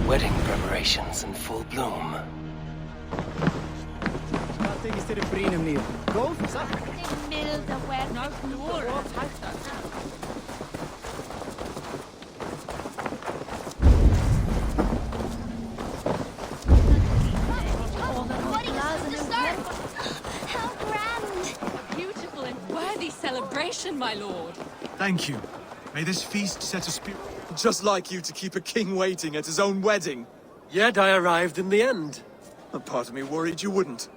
Wedding preparations in full bloom. How grand! Beautiful and worthy celebration, my lord. Thank you. May this feast set a spirit... Just like you to keep a king waiting at his own wedding. Yet I arrived in the end. A part of me worried you wouldn't.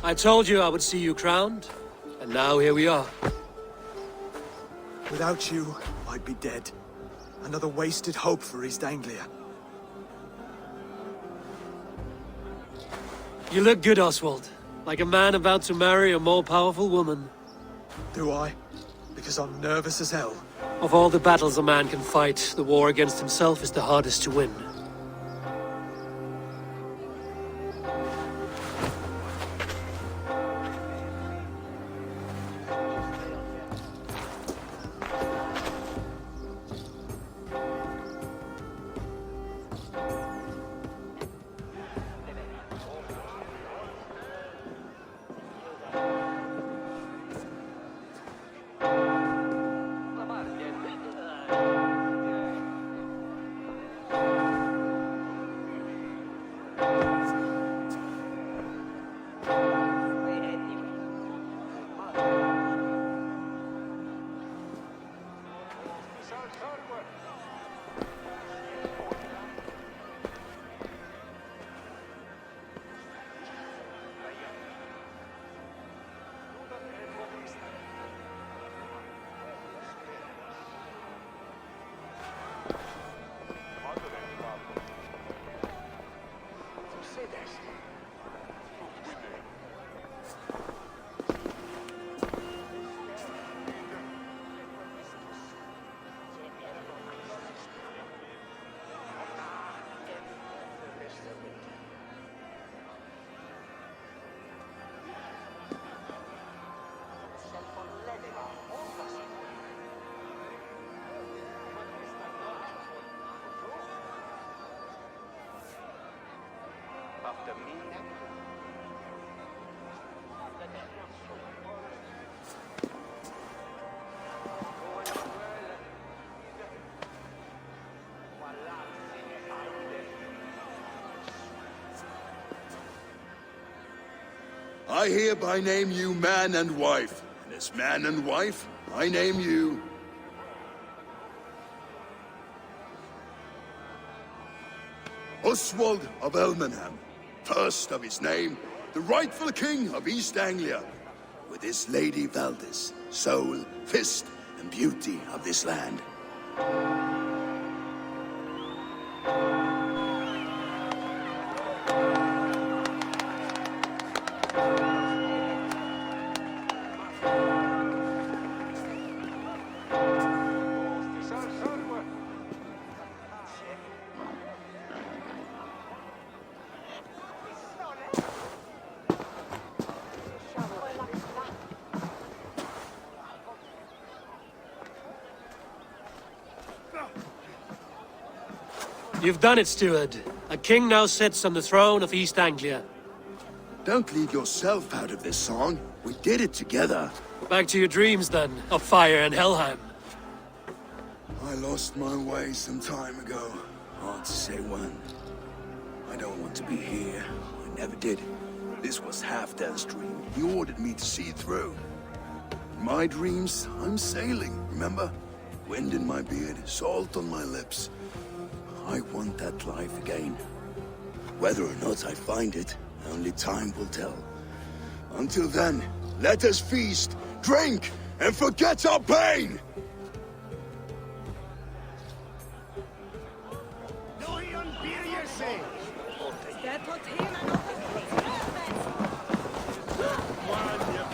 I told you I would see you crowned, and now here we are. Without you, I'd be dead. Another wasted hope for East Anglia. You look good, Oswald. Like a man about to marry a more powerful woman. Do I? Because I'm nervous as hell. Of all the battles a man can fight, the war against himself is the hardest to win. I hereby name you man and wife, and as man and wife, I name you... Oswald of Elmenham, first of his name, the rightful king of East Anglia, with his lady Valdis, soul, fist, and beauty of this land. You've done it, steward. A king now sits on the throne of East Anglia. Don't leave yourself out of this song. We did it together. Back to your dreams, then, of fire and Helheim. I lost my way some time ago. Hard to say when. I don't want to be here. I never did. This was Halfdan's dream. He ordered me to see through. In my dreams, I'm sailing, remember? Wind in my beard, salt on my lips. I want that life again. Whether or not I find it, only time will tell. Until then, let us feast, drink, and forget our pain!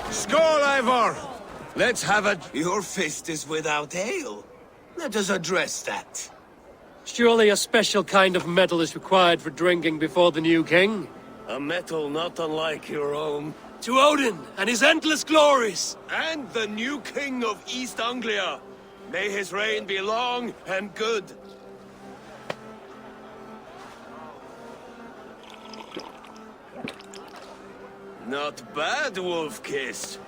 Skål, Ivor! Let's have a... Your fist is without ale. Let us address that. Surely a special kind of metal is required for drinking before the new king? A metal not unlike your own. To Odin and his endless glories! And the new king of East Anglia. May his reign be long and good. Not bad, Wolf-Kissed.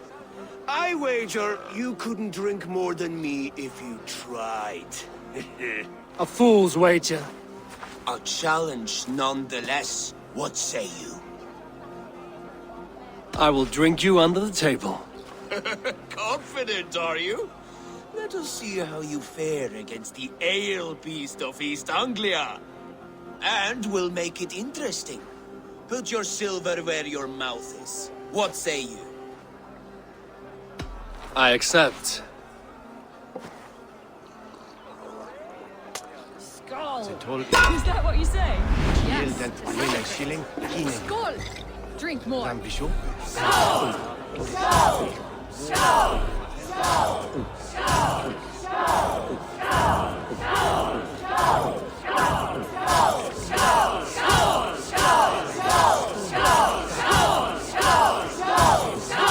I wager you couldn't drink more than me if you tried. A fool's wager. A challenge nonetheless. What say you? I will drink you under the table. Confident, are you? Let us see how you fare against the ale beast of East Anglia. And we'll make it interesting. Put your silver where your mouth is. What say you? I accept. Skull! Is that what you say? Yes. Skull! Drink more.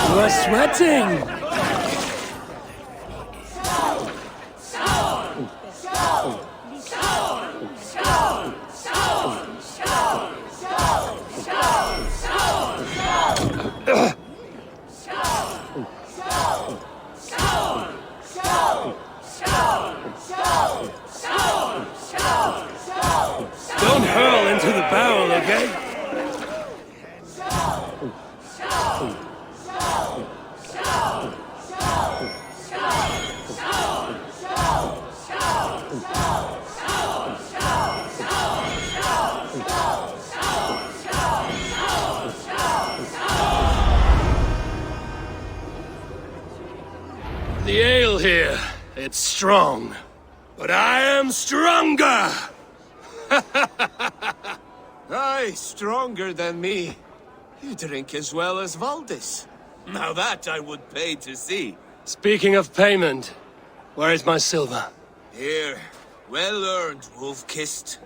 You are sweating! Don't hurl into the barrel, okay? The ale here, it's strong. But I am stronger! Aye, stronger than me. You drink as well as Valdis. Now that I would pay to see. Speaking of payment, where is my silver? Here, well earned, Wolf-Kissed.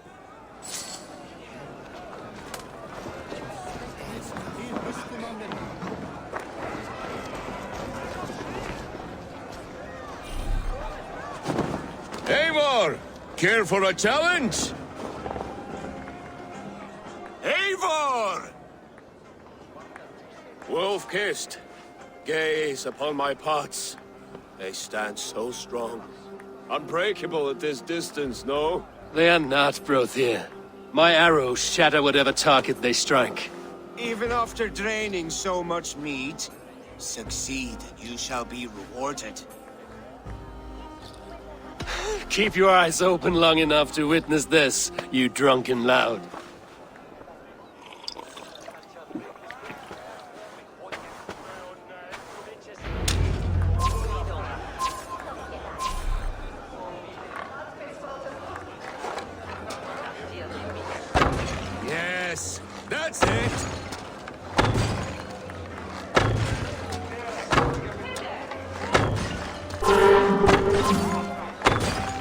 Eivor! Care for a challenge? Eivor! Wolf-Kissed, gaze upon my pots. They stand so strong. Unbreakable at this distance, no? They are not, Brothier. My arrows shatter whatever target they strike. Even after draining so much mead, succeed and you shall be rewarded. Keep your eyes open long enough to witness this, you drunken loud. Yes, that's it!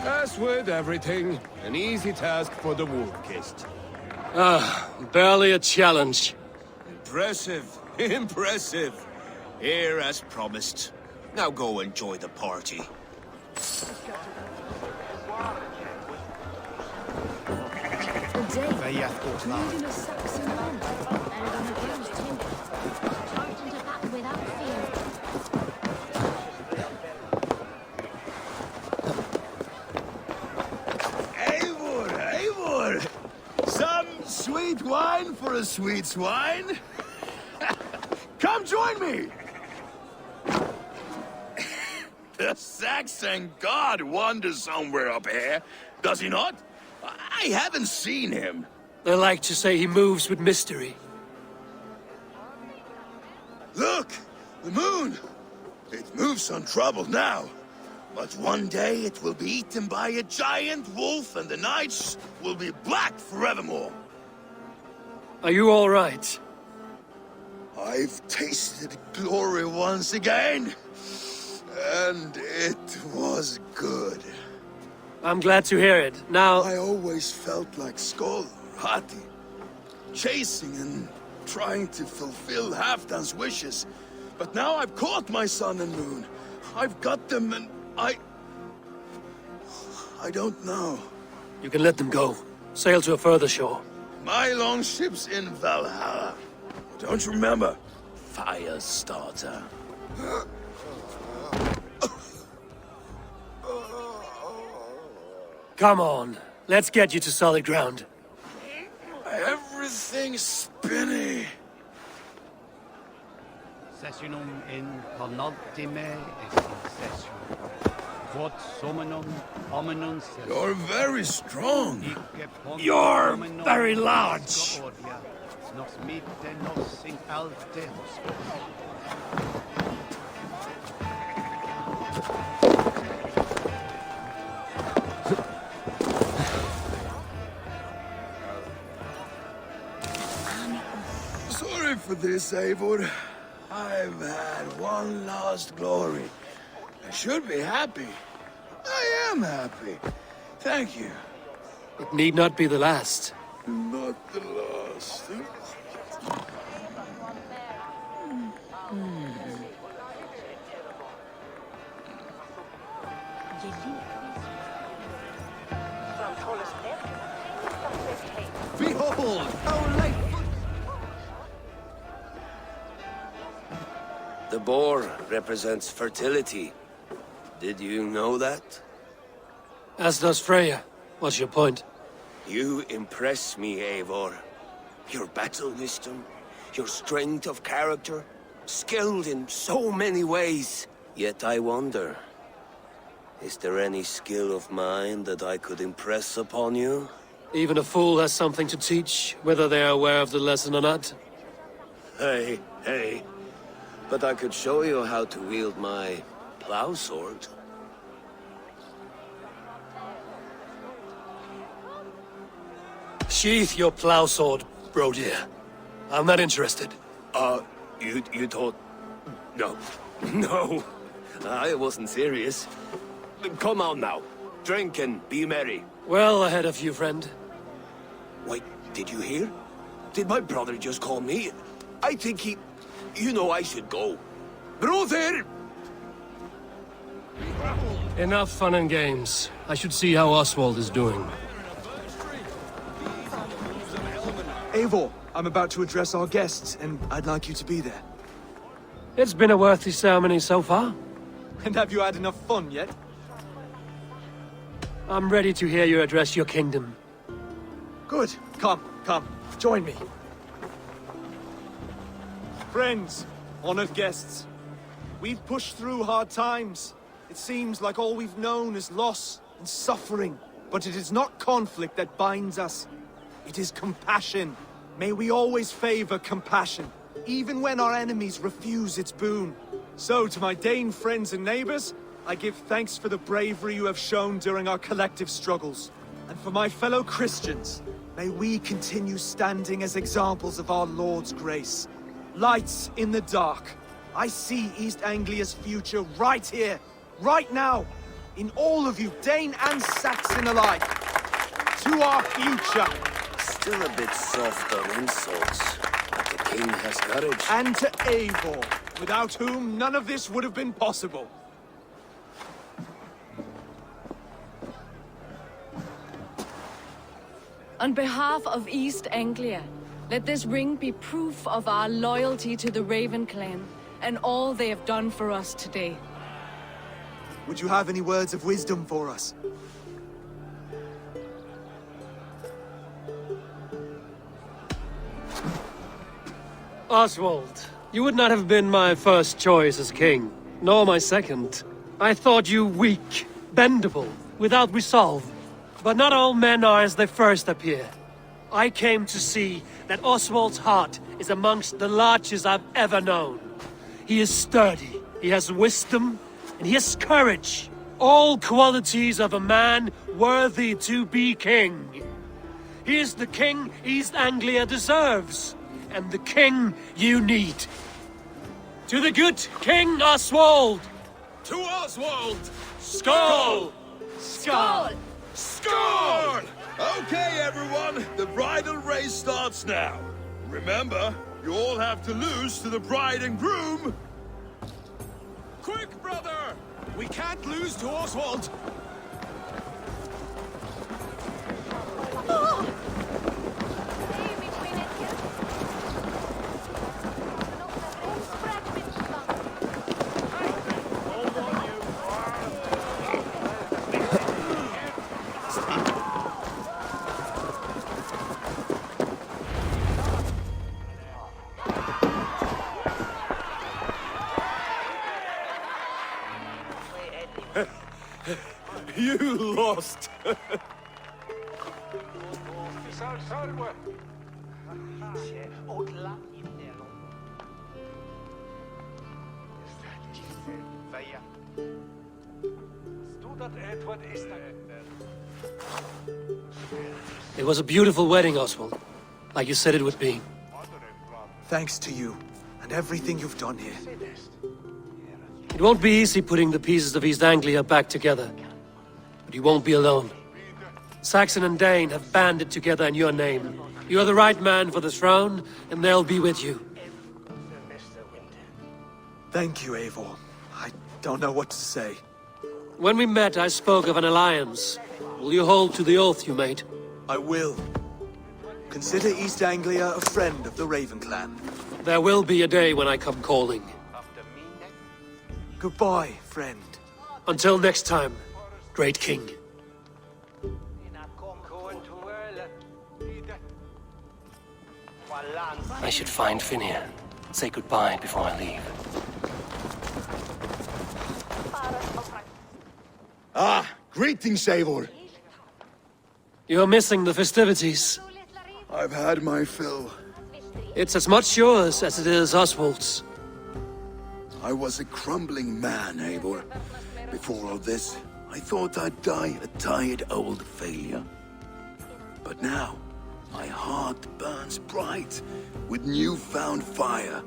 As with everything, an easy task for the Wolf-Kissed. Barely a challenge. Impressive, impressive. Here as promised. Now go enjoy the party. Leading a Saxon band, better than a girl's timber. Charged into battle without fear. Eivor, Eivor! Some sweet wine for a sweet swine? Come join me! The Saxon god wanders somewhere up here, does he not? I haven't seen him. They like to say he moves with mystery. Look! The moon! It moves untroubled now. But one day it will be eaten by a giant wolf and the nights will be black forevermore. Are you all right? I've tasted glory once again. And it was good. I'm glad to hear it. Now, I always felt like Skoll, Hati, chasing and trying to fulfill Halfdan's wishes. But now I've caught my sun and moon. I've got them and I don't know. you can let them go. Sail to a further shore. My longship's in Valhalla. Don't you remember? fire starter. Come on, let's get you to solid ground. Everything's spinny. Sessionum in penultime session. Quod summum hominum You're very strong. You're very large. Nos mitte nos in alte Sorry for this, Eivor. I've had one last glory. I should be happy. I am happy. Thank you. It need not be the last. Not the last. Behold, our light foot. The boar represents fertility. Did you know that? As does Freya. What's your point? You impress me, Eivor. Your battle wisdom, your strength of character, skilled in so many ways. Yet I wonder, is there any skill of mine that I could impress upon you? Even a fool has something to teach, whether they are aware of the lesson or not. Hey, hey. But I could show you how to wield my plow sword. Sheath your plow sword, bro dear. I'm not interested. You thought... No. No. I wasn't serious. Come on now. Drink and be merry. Well ahead of you, friend. Wait, did you hear? Did my brother just call me? I think he... You know I should go. Brother! Enough fun and games. I should see how Oswald is doing. Eivor, I'm about to address our guests, and I'd like you to be there. It's been a worthy ceremony so far. And have you had enough fun yet? I'm ready to hear you address your kingdom. Good. Come, join me. Friends, honored guests, we've pushed through hard times. It seems like all we've known is loss and suffering. But it is not conflict that binds us. It is compassion. May we always favor compassion, even when our enemies refuse its boon. So, to my Dane friends and neighbors, I give thanks for the bravery you have shown during our collective struggles. And for my fellow Christians, may we continue standing as examples of our Lord's grace. Lights in the dark. I see East Anglia's future right here, right now, in all of you, Dane and Saxon alike. To our future. Still a bit soft on insults. But the king has courage. And to Eivor, without whom none of this would have been possible. On behalf of East Anglia, let this ring be proof of our loyalty to the Raven clan and all they have done for us today. Would you have any words of wisdom for us? Oswald, you would not have been my first choice as king, nor my second. I thought you weak, bendable, without resolve. But not all men are as they first appear. I came to see that Oswald's heart is amongst the largest I've ever known. He is sturdy, he has wisdom, and he has courage. All qualities of a man worthy to be king. He is the king East Anglia deserves, and the king you need. To the good King Oswald! To Oswald! Skull! Skull! Score! Okay, everyone, the bridal race starts now. Remember, you all have to lose to the bride and groom. Quick, brother! We can't lose to Oswald! You lost. It was a beautiful wedding, Oswald. Like you said it would be. Thanks to you, and everything you've done here. It won't be easy putting the pieces of East Anglia back together. But you won't be alone. Saxon and Dane have banded together in your name. You're the right man for the throne, and they'll be with you. Thank you, Eivor. I don't know what to say. When we met, I spoke of an alliance. Will you hold to the oath you made? I will. Consider East Anglia a friend of the Raven clan. There will be a day when I come calling. Goodbye, friend. Until next time, great king. I should find Finir. Say goodbye before I leave. Ah, greetings, Eivor. You're missing the festivities. I've had my fill. It's as much yours as it is Oswald's. I was a crumbling man, Eivor. Before all this, I thought I'd die a tired old failure. But now, my heart burns bright with newfound fire.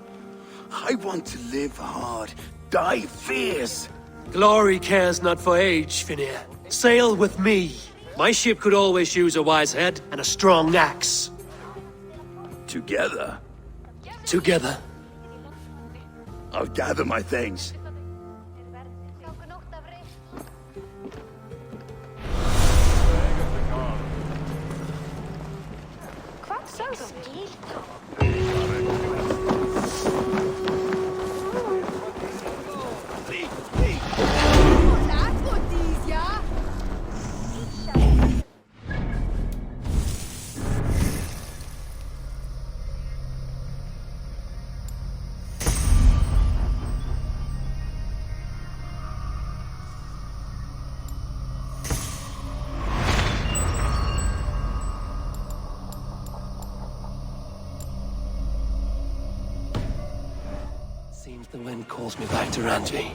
I want to live hard, die fierce. Glory cares not for age, Finir. Sail with me. My ship could always use a wise head and a strong axe. Together, Together. I'll gather my things. Seems the wind calls me back to Ranji.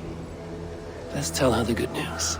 Let's tell her the good news.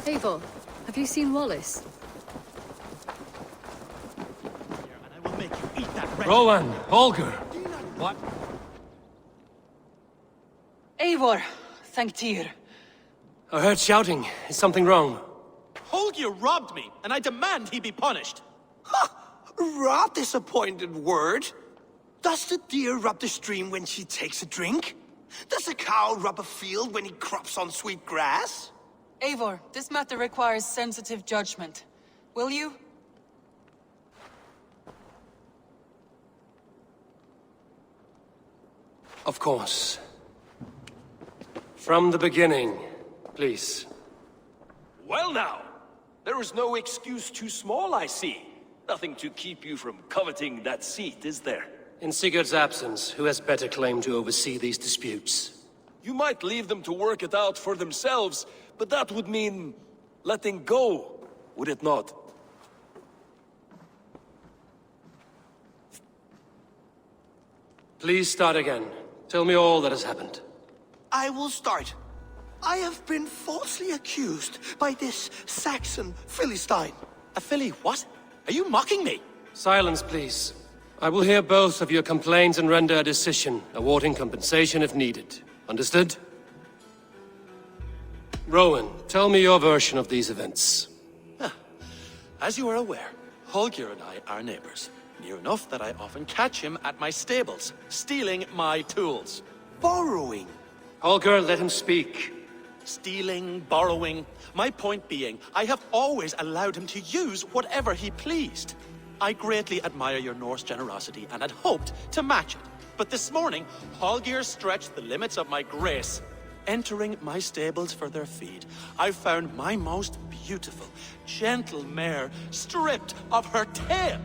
Eivor, have you seen Wallace? Rowan, Holger. What? Eivor, thank Tyr. I heard shouting. Is something wrong? Holger robbed me, and I demand he be punished. Rot disappointed word. Does the deer rub the stream when she takes a drink? Does a cow rub a field when he crops on sweet grass? Eivor, this matter requires sensitive judgment. Will you? Of course. From the beginning, please. Well now, there is no excuse too small, I see. Nothing to keep you from coveting that seat, is there? In Sigurd's absence, who has better claim to oversee these disputes? You might leave them to work it out for themselves, but that would mean letting go, would it not? Please start again. Tell me all that has happened. I will start. I have been falsely accused by this Saxon Philistine. A Philly what? Are you mocking me? Silence, please. I will hear both of your complaints and render a decision, awarding compensation if needed. Understood? Rowan, tell me your version of these events. As you are aware, Holger and I are neighbors. Near enough that I often catch him at my stables, stealing my tools. Borrowing. Holger, let him speak. Stealing, borrowing. My point being, I have always allowed him to use whatever he pleased. I greatly admire your Norse generosity and had hoped to match it. But this morning, Holger stretched the limits of my grace. Entering my stables for their feed, I found my most beautiful, gentle mare stripped of her tail.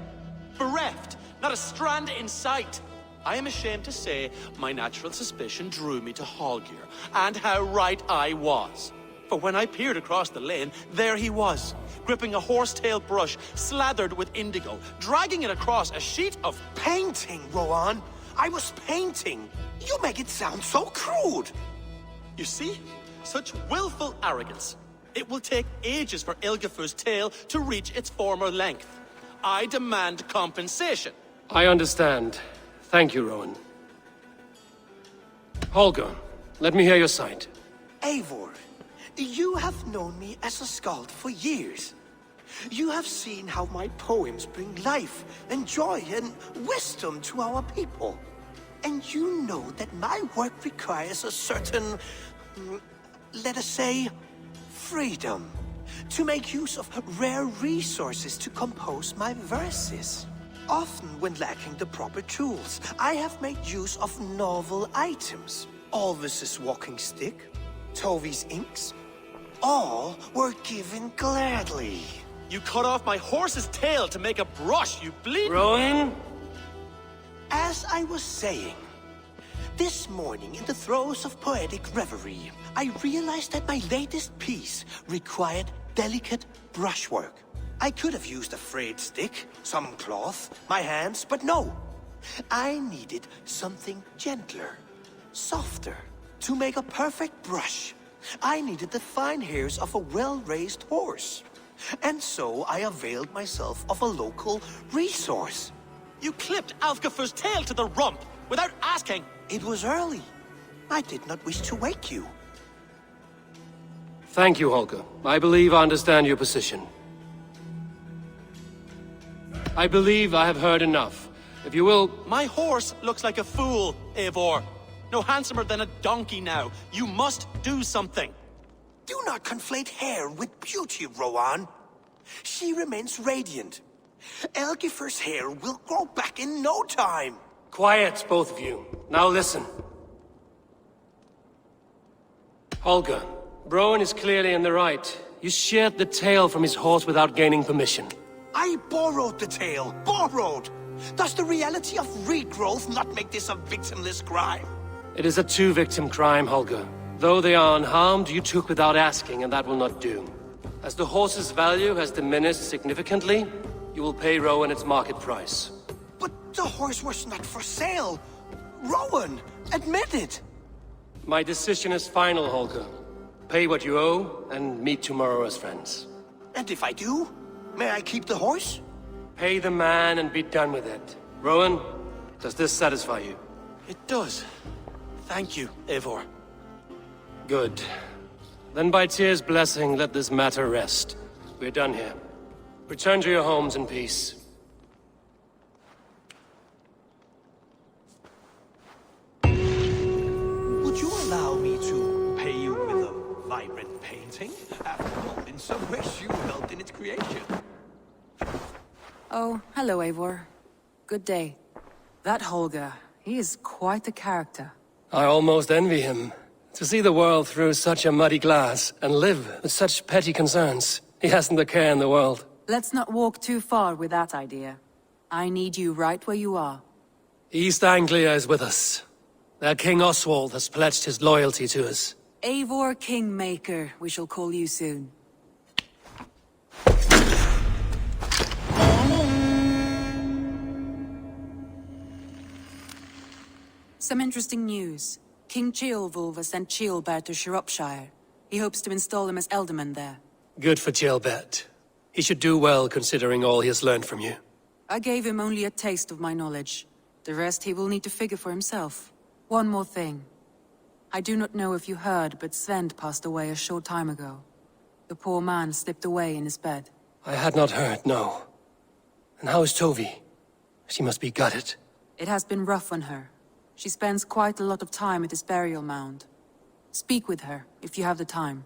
Bereft, not a strand in sight. I am ashamed to say my natural suspicion drew me to Holger, and how right I was. For when I peered across the lane, there he was, gripping a horsetail brush slathered with indigo, dragging it across a sheet of... Painting, Rowan. I was painting. You make it sound so crude. You see? Such willful arrogance. It will take ages for Ilgafur's tail to reach its former length. I demand compensation. I understand. Thank you, Rowan. Holger, let me hear your side. Eivor, you have known me as a skald for years. You have seen how my poems bring life and joy and wisdom to our people. And you know that my work requires a certain, let us say, freedom. To make use of rare resources to compose my verses. Often when lacking the proper tools, I have made use of novel items. Alvis's walking stick, Tovi's inks. All were given gladly. You cut off my horse's tail to make a brush, you bleed... Rowan? As I was saying, this morning in the throes of poetic reverie, I realized that my latest piece required delicate brushwork. I could have used a frayed stick, some cloth, my hands, but no. I needed something gentler, softer. To make a perfect brush, I needed the fine hairs of a well-raised horse. And so I availed myself of a local resource. You clipped Alfgafur's tail to the rump without asking. It was early. I did not wish to wake you. Thank you, Holger. I believe I understand your position. I believe I have heard enough. If you will... My horse looks like a fool, Eivor. No handsomer than a donkey now. You must do something. Do not conflate hair with beauty, Rowan. She remains radiant. Elgifur's hair will grow back in no time. Quiet, both of you. Now listen. Holger, Rowan is clearly in the right. You sheared the tail from his horse without gaining permission. I borrowed the tail. Borrowed! Does the reality of regrowth not make this a victimless crime? It is a two-victim crime, Holger. Though they are unharmed, you took without asking, and that will not do. As the horse's value has diminished significantly, you will pay Rowan its market price. But the horse was not for sale. Rowan, admit it. My decision is final, Holger. Pay what you owe, and meet tomorrow as friends. And if I do, may I keep the horse? Pay the man and be done with it. Rowan, does this satisfy you? It does. Thank you, Eivor. Good. Then by Tyr's blessing, let this matter rest. We're done here. Return to your homes in peace. Would you allow me to pay you with a vibrant painting? After all, in some ways you helped in its creation. Oh, hello, Eivor. Good day. That Holger, he is quite the character. I almost envy him. To see the world through such a muddy glass and live with such petty concerns. He hasn't a care in the world. Let's not walk too far with that idea. I need you right where you are. East Anglia is with us. Their King Oswald has pledged his loyalty to us. Eivor Kingmaker, we shall call you soon. Some interesting news. King Ceolwulf has sent Ceolbert to Shropshire. He hopes to install him as Elderman there. Good for Ceolbert. He should do well considering all he has learned from you. I gave him only a taste of my knowledge. The rest he will need to figure for himself. One more thing. I do not know if you heard, but Sven passed away a short time ago. The poor man slipped away in his bed. I had not heard, no. And how is Tovi? She must be gutted. It has been rough on her. She spends quite a lot of time at his burial mound. Speak with her, if you have the time.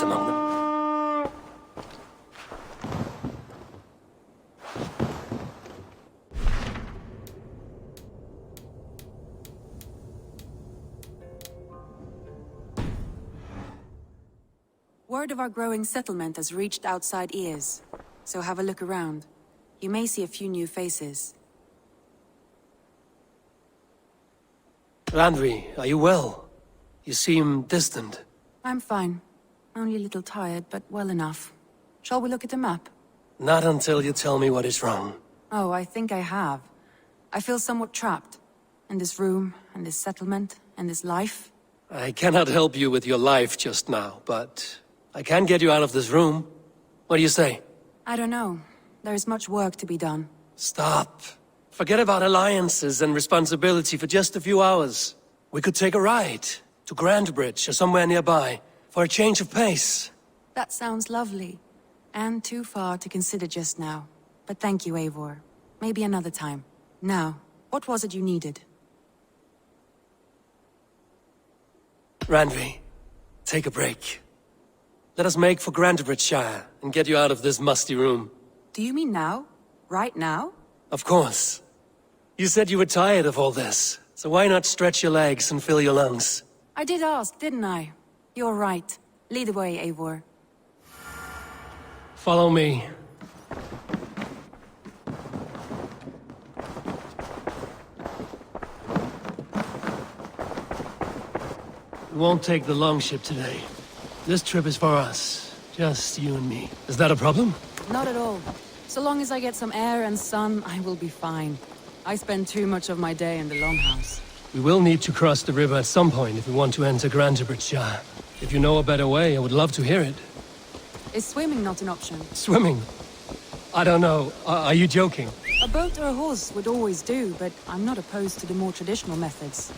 Among them. Word of our growing settlement has reached outside ears, so have a look around. You may see a few new faces. Randvi, are you well? You seem distant. I'm fine. Only a little tired, but well enough. Shall we look at the map? Not until you tell me what is wrong. Oh, I think I have. I feel somewhat trapped. In this room, and this settlement, and this life. I cannot help you with your life just now, but I can get you out of this room. What do you say? I don't know. There is much work to be done. Stop. Forget about alliances and responsibility for just a few hours. We could take a ride to Grandbridge or somewhere nearby. For a change of pace. That sounds lovely. And too far to consider just now. But thank you, Eivor. Maybe another time. Now, what was it you needed? Randvi, take a break. Let us make for Grandbridgeshire and get you out of this musty room. Do you mean now? Right now? Of course. You said you were tired of all this, so why not stretch your legs and fill your lungs? I did ask, didn't I? You're right. Lead the way, Eivor. Follow me. We won't take the longship today. This trip is for us. Just you and me. Is that a problem? Not at all. So long as I get some air and sun, I will be fine. I spend too much of my day in the longhouse. We will need to cross the river at some point if we want to enter Grandbridgeshire. If you know a better way, I would love to hear it. Is swimming not an option? Swimming? I don't know. Are you joking? A boat or a horse would always do, but I'm not opposed to the more traditional methods.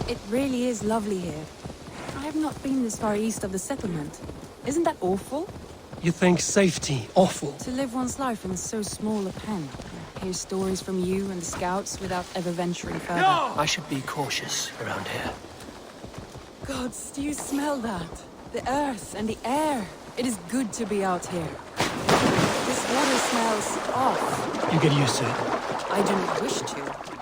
It really is lovely here. I have not been this far east of the settlement. Isn't that awful? You think safety awful? To live one's life in so small a pen. Hear stories from you and the scouts without ever venturing further. No! I should be cautious around here. Gods, do you smell that? The earth and the air. It is good to be out here. This water smells off. You get used to it. I do not wish to.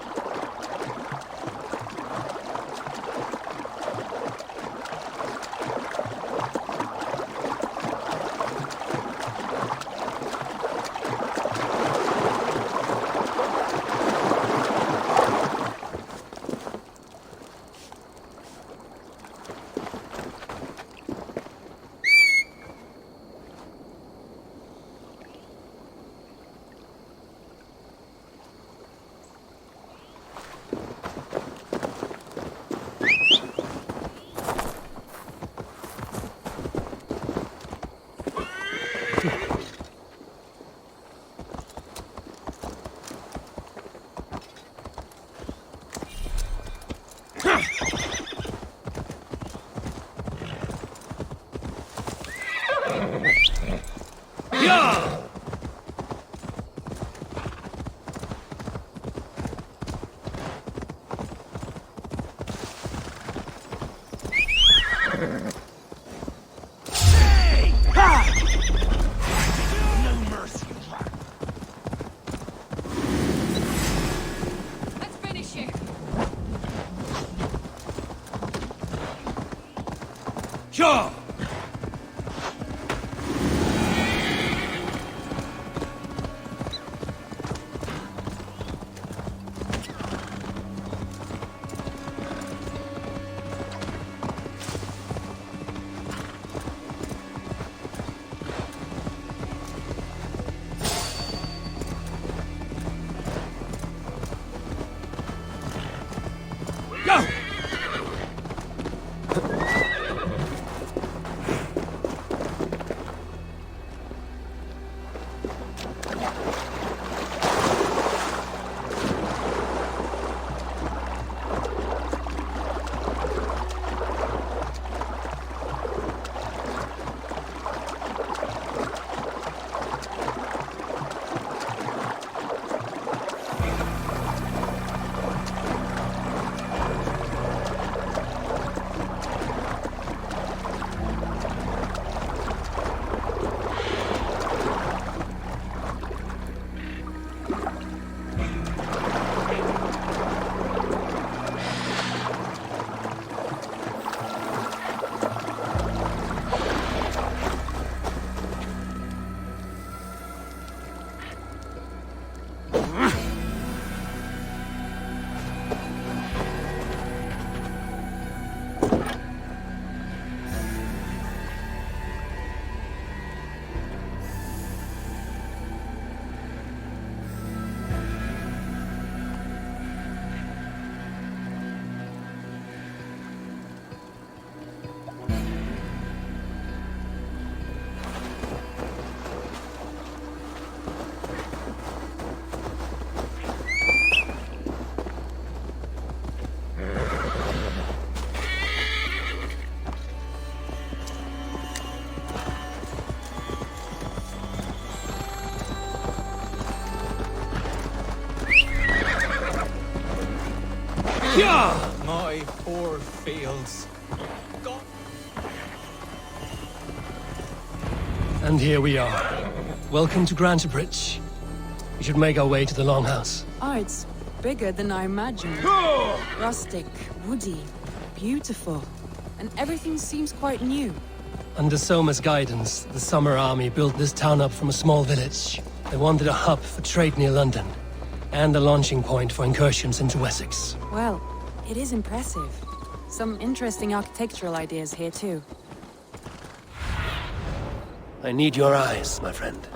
Let's finish it. Sure! Go! My poor fields. And here we are. Welcome to Grantebridge. We should make our way to the Longhouse. Oh, it's bigger than I imagined. Rustic, woody, beautiful. And everything seems quite new. Under Soma's guidance, the Summer Army built this town up from a small village. They wanted a hub for trade near London, and a launching point for incursions into Wessex. Well, it is impressive. Some interesting architectural ideas here too. I need your eyes, my friend.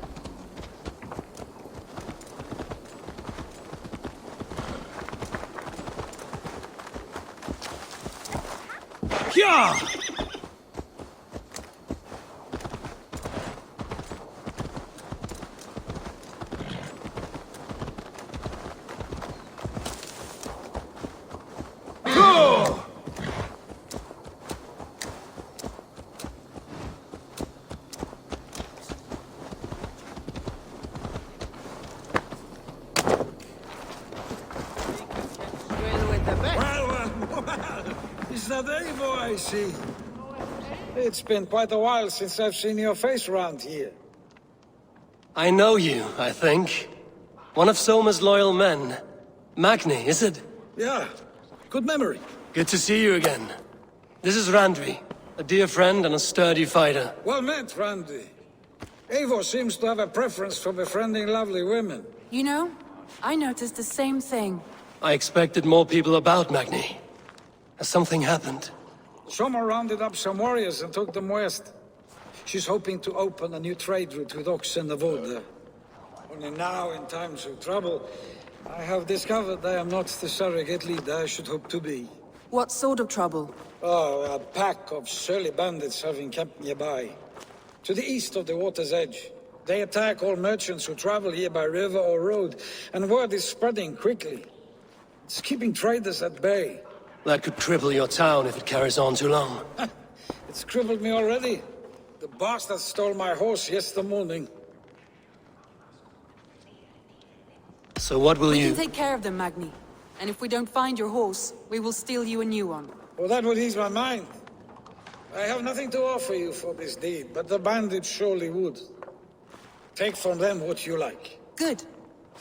Yeah! Is that Eivor I see? It's been quite a while since I've seen your face around here. I know you, I think. One of Soma's loyal men. Magni, is it? Yeah, good memory. Good to see you again. This is Randvi, a dear friend and a sturdy fighter. Well met, Randy. Eivor seems to have a preference for befriending lovely women. You know, I noticed the same thing. I expected more people about Magni. Has something happened? Soma rounded up some warriors and took them west. She's hoping to open a new trade route with oxen of wood there. Only now, in times of trouble, I have discovered I am not the surrogate leader I should hope to be. What sort of trouble? Oh, a pack of surly bandits have encamped nearby. To the east of the water's edge. They attack all merchants who travel here by river or road, and word is spreading quickly. It's keeping traders at bay. That could cripple your town if it carries on too long. It's crippled me already. The bastard stole my horse yesterday morning. So what will We you... can take care of them, Magni. And if we don't find your horse, we will steal you a new one. Well, that would ease my mind. I have nothing to offer you for this deed, but the bandits surely would. Take from them what you like. Good.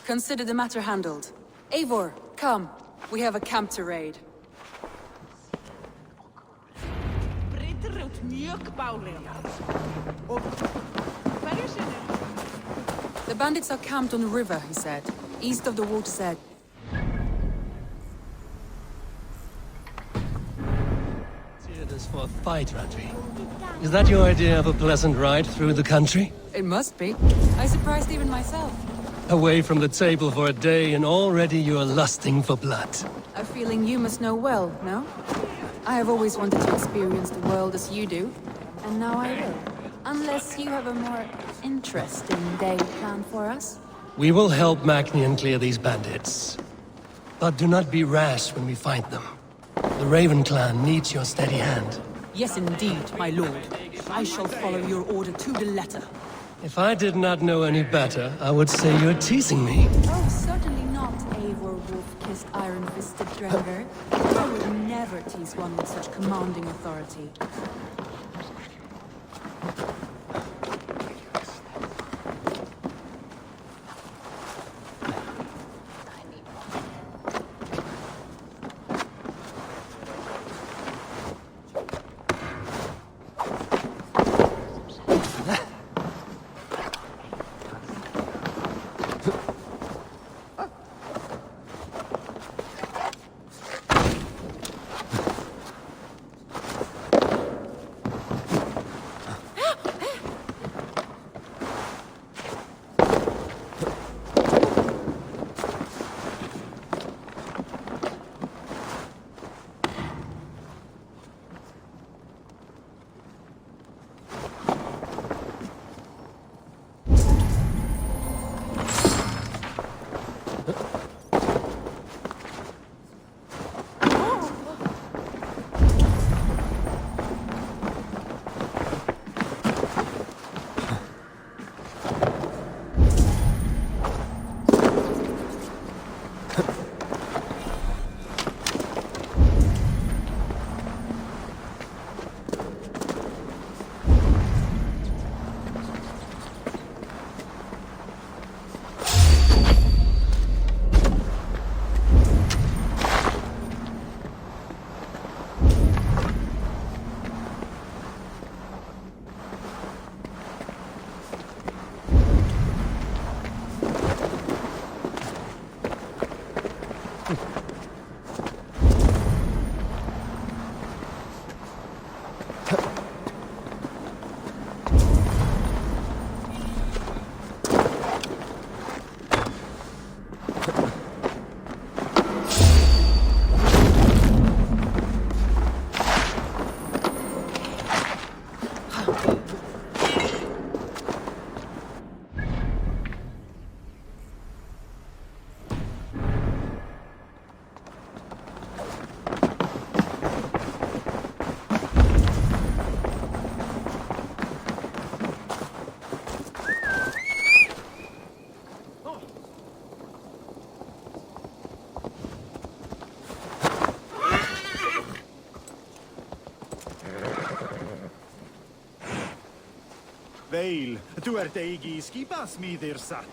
Consider the matter handled. Eivor, come. We have a camp to raid. The bandits are camped on the river, he said, east of the water's edge. Cheered us for a fight, Randvi. Is that your idea of a pleasant ride through the country? It must be. I surprised even myself. Away from the table for a day and already you're lusting for blood. A feeling you must know well, no? I have always wanted to experience the world as you do, and now I will. Unless you have a more interesting day planned for us? We will help Magnian clear these bandits. But do not be rash when we find them. The Raven clan needs your steady hand. Yes, indeed, my lord. I shall follow your order to the letter. If I did not know any better, I would say you're teasing me. Oh, certainly not, Eivor wolf-kissed iron-fisted Drenger. I would never tease one with such commanding authority. Veil, du eigi skibas midir satt.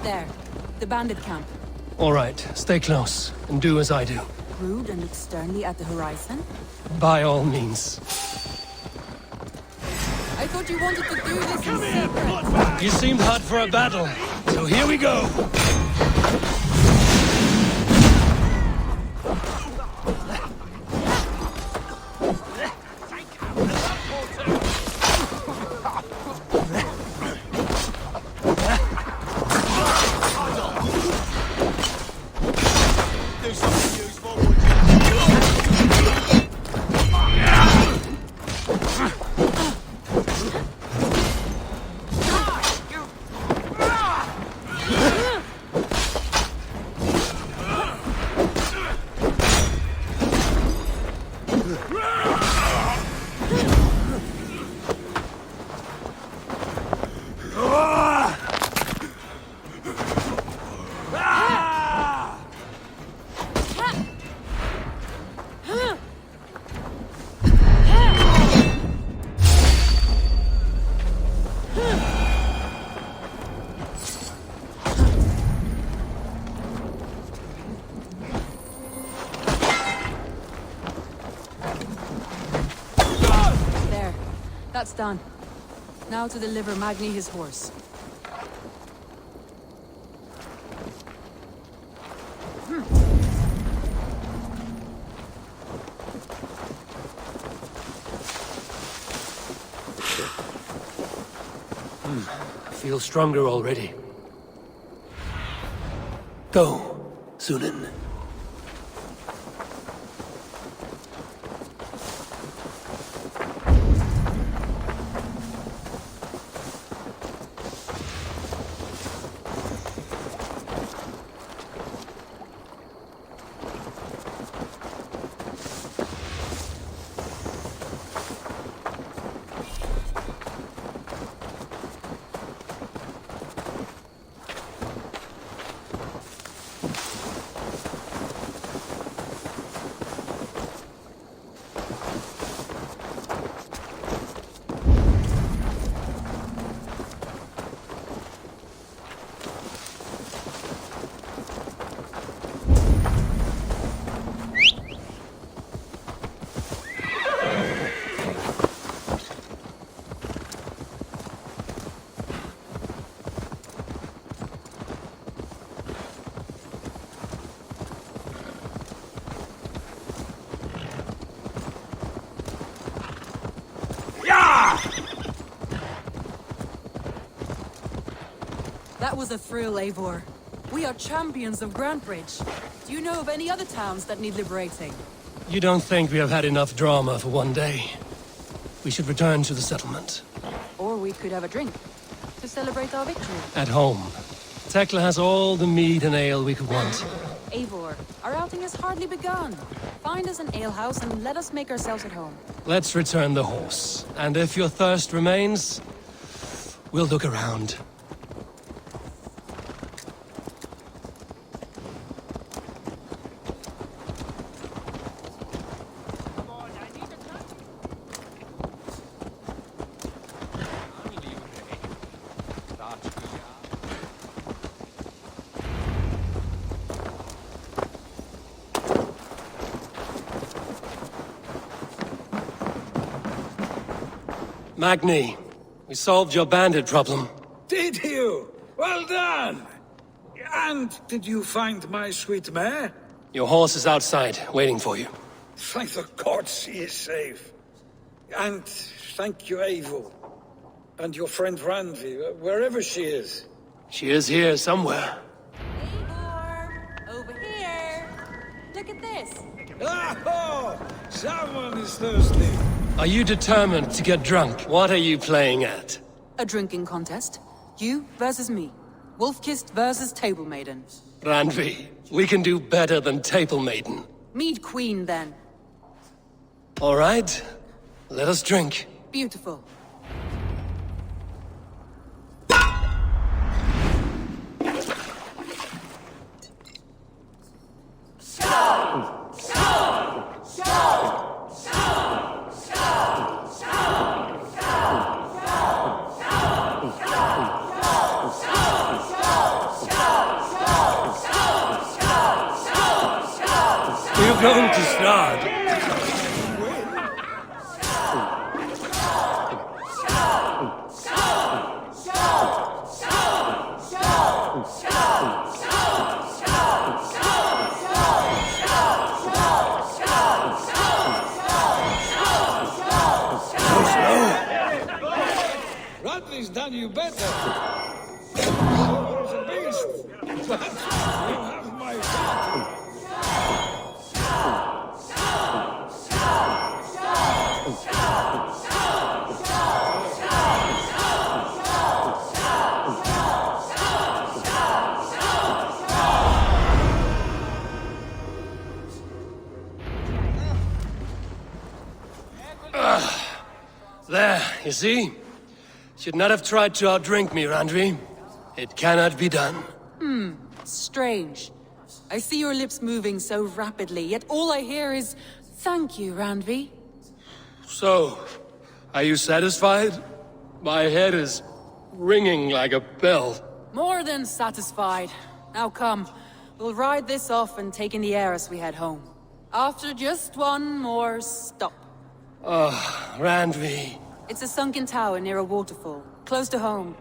There, the bandit camp. All right, stay close and do as I do. Rude and look sternly at the horizon? By all means. I thought you wanted to do this in secret. You seemed hot for a battle, so here we go. do something useful, would you? There. That's done. Now to deliver Magni his horse. I feel stronger already. Go, Sunan. That was a thrill, Eivor. We are champions of Grantbridge. Do you know of any other towns that need liberating? You don't think we have had enough drama for one day? We should return to the settlement. Or we could have a drink to celebrate our victory. At home. Tekla has all the mead and ale we could want. Eivor, our outing has hardly begun. Find us an alehouse and let us make ourselves at home. Let's return the horse. And if your thirst remains, we'll look around. Magni, we solved your bandit problem. Did you? Well done! And did you find my sweet mare? Your horse is outside, waiting for you. Thank the gods she is safe. And thank you, Eivor. And your friend Randvi, wherever she is. She is here somewhere. Eivor, over here. Look at this. Oh, someone is thirsty. Are you determined to get drunk? What are you playing at? A drinking contest. You versus me. Wolf-kissed versus Table Maiden. Randvi, we can do better than Table Maiden. Mead Queen, then. All right, let us drink. Beautiful. We're going to start. Randvi's done you better. You're a beast. But you have my back. You see? Should not have tried to outdrink me, Randvi. It cannot be done. Strange. I see your lips moving so rapidly, yet all I hear is, "Thank you, Randvi." So, are you satisfied? My head is ringing like a bell. More than satisfied. Now come, we'll ride this off and take in the air as we head home. After just one more stop. Randvi. It's a sunken tower near a waterfall, close to home.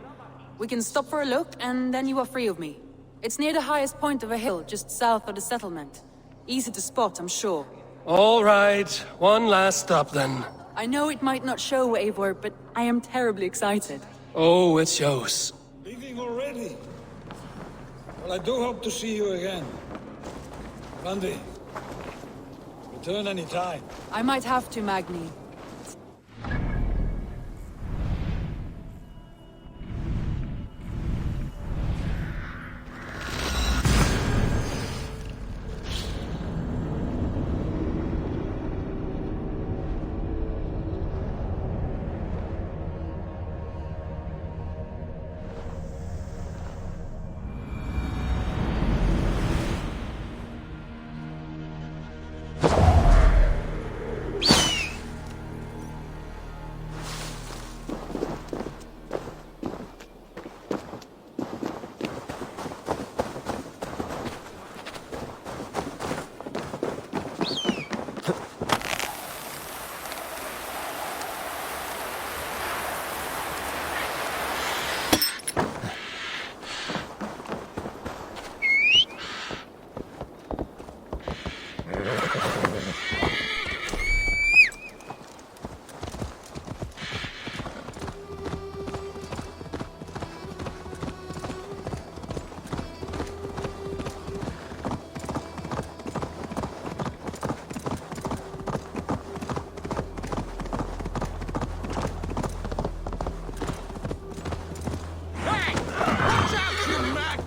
We can stop for a look, and then you are free of me. It's near the highest point of a hill, just south of the settlement. Easy to spot, I'm sure. All right, one last stop then. I know it might not show, Eivor, but I am terribly excited. Oh, it shows. Leaving already? Well, I do hope to see you again. Randy, return any time. I might have to, Magni.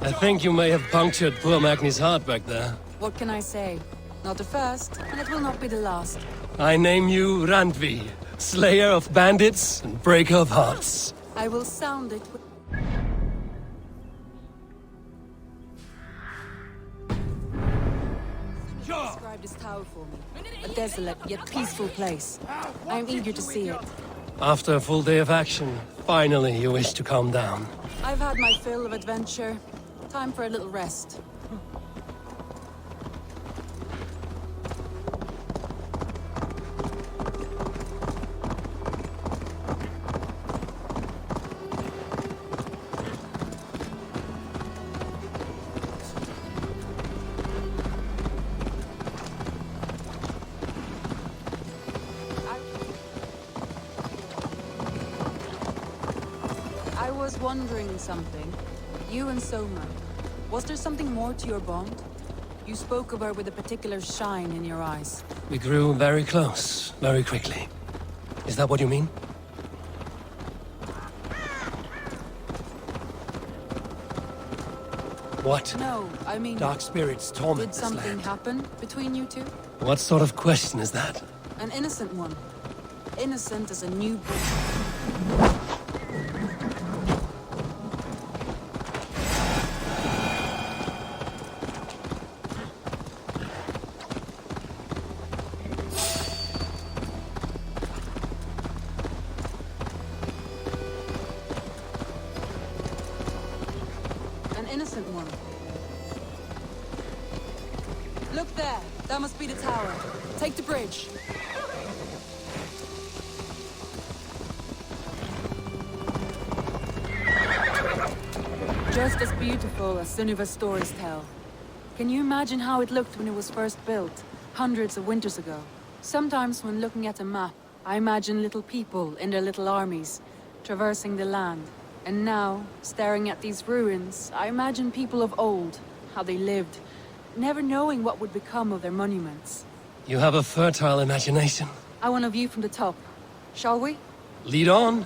I think you may have punctured poor Magni's heart back there. What can I say? Not the first, and it will not be the last. I name you Randvi, slayer of bandits and breaker of hearts. I will sound it with... Describe this tower for me. A desolate yet peaceful place. I am eager to see it. After a full day of action, finally you wish to calm down. I've had my fill of adventure. Time for a little rest. I was wondering something. You and Soma. Was there something more to your bond? You spoke of her with a particular shine in your eyes. We grew very close, very quickly. Is that what you mean? What? No, I mean... Dark spirits torment Did this something land. happen between you two? What sort of question is that? An innocent one. Innocent as a new... innocent one. Look there. That must be the tower. Take the bridge. Just as beautiful as Sunuva's stories tell. Can you imagine how it looked when it was first built, hundreds of winters ago? Sometimes when looking at a map, I imagine little people in their little armies, traversing the land. And now, staring at these ruins, I imagine people of old, how they lived, never knowing what would become of their monuments. You have a fertile imagination. I want a view from the top. Shall we? Lead on.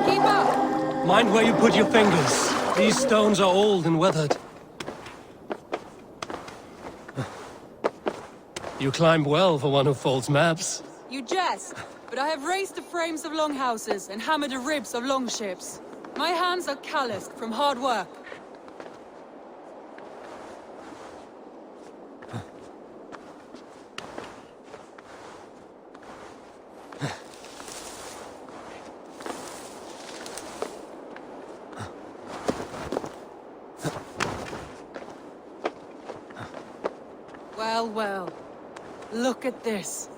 Keep up! Mind where you put your fingers. These stones are old and weathered. You climb well for one who folds maps. You jest, but I have raised the frames of longhouses and hammered the ribs of longships. My hands are calloused from hard work. Well, well. Look at this.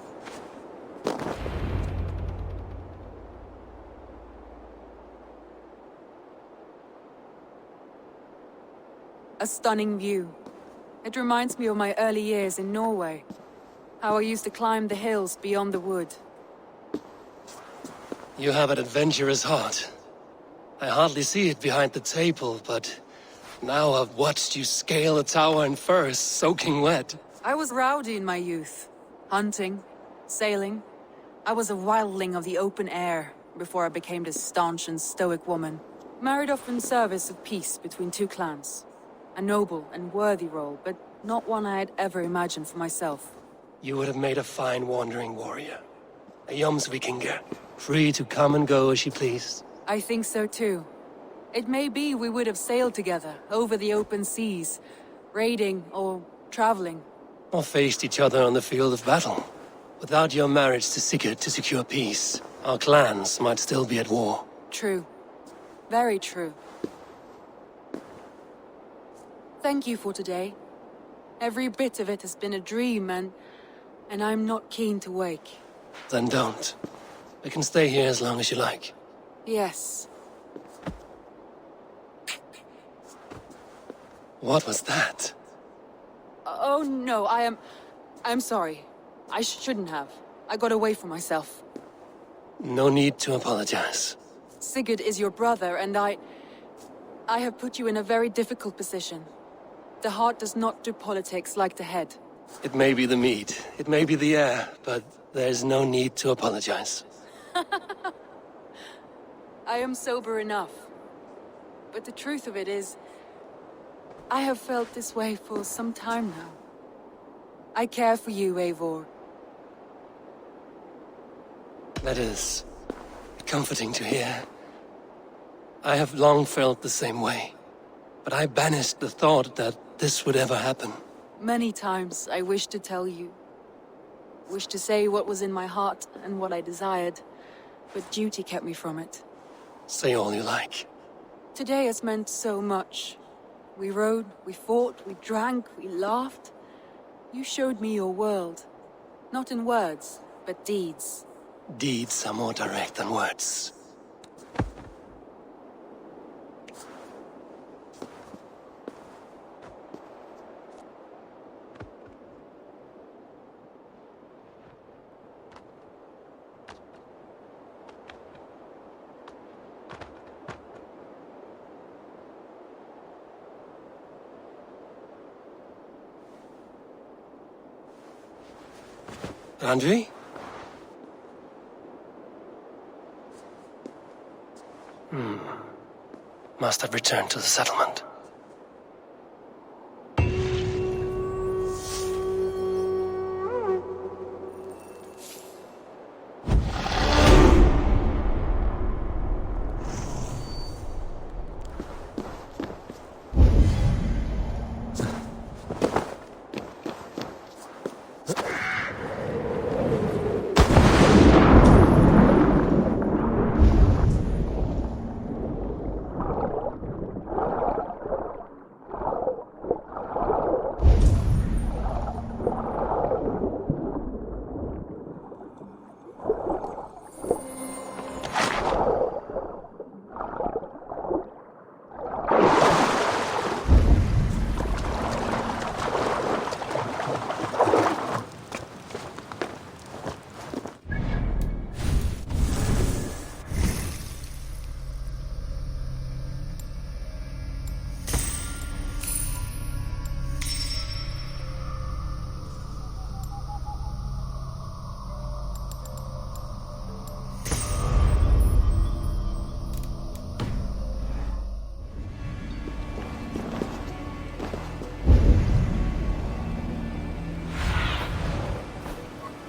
A stunning view. It reminds me of my early years in Norway. How I used to climb the hills beyond the wood. You have an adventurous heart. I hardly see it behind the table, but now I've watched you scale a tower in furs, soaking wet. I was rowdy in my youth. Hunting, sailing. I was a wildling of the open air before I became this staunch and stoic woman. Married off in service of peace between two clans. A noble and worthy role, but not one I had ever imagined for myself. You would have made a fine wandering warrior. A Jomsvikinger, free to come and go as she pleased. I think so too. It may be we would have sailed together over the open seas, raiding or traveling. Or faced each other on the field of battle. Without your marriage to Sigurd to secure peace, our clans might still be at war. True. Very true. Thank you for today. Every bit of it has been a dream, and I'm not keen to wake. Then don't. We can stay here as long as you like. Yes. What was that? Oh no, I'm sorry. I shouldn't have. I got away from myself. No need to apologize. Sigurd is your brother, and I have put you in a very difficult position. The heart does not do politics like the head. It may be the meat, it may be the air, but there's no need to apologize. I am sober enough. But the truth of it is, I have felt this way for some time now. I care for you, Eivor. That is comforting to hear. I have long felt the same way, but I banished the thought that this would ever happen. Many times I wished to tell you. Wished to say what was in my heart and what I desired, but duty kept me from it. Say all you like. Today has meant so much. We rode, we fought, we drank, we laughed. You showed me your world. Not in words, but deeds. Deeds are more direct than words. Andri? Must have returned to the settlement.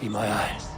Be my eyes.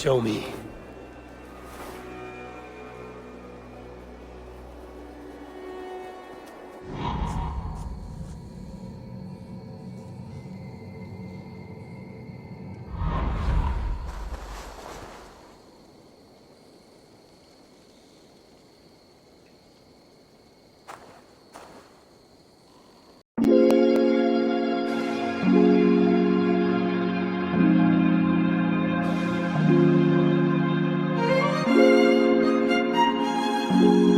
Show me. Thank you.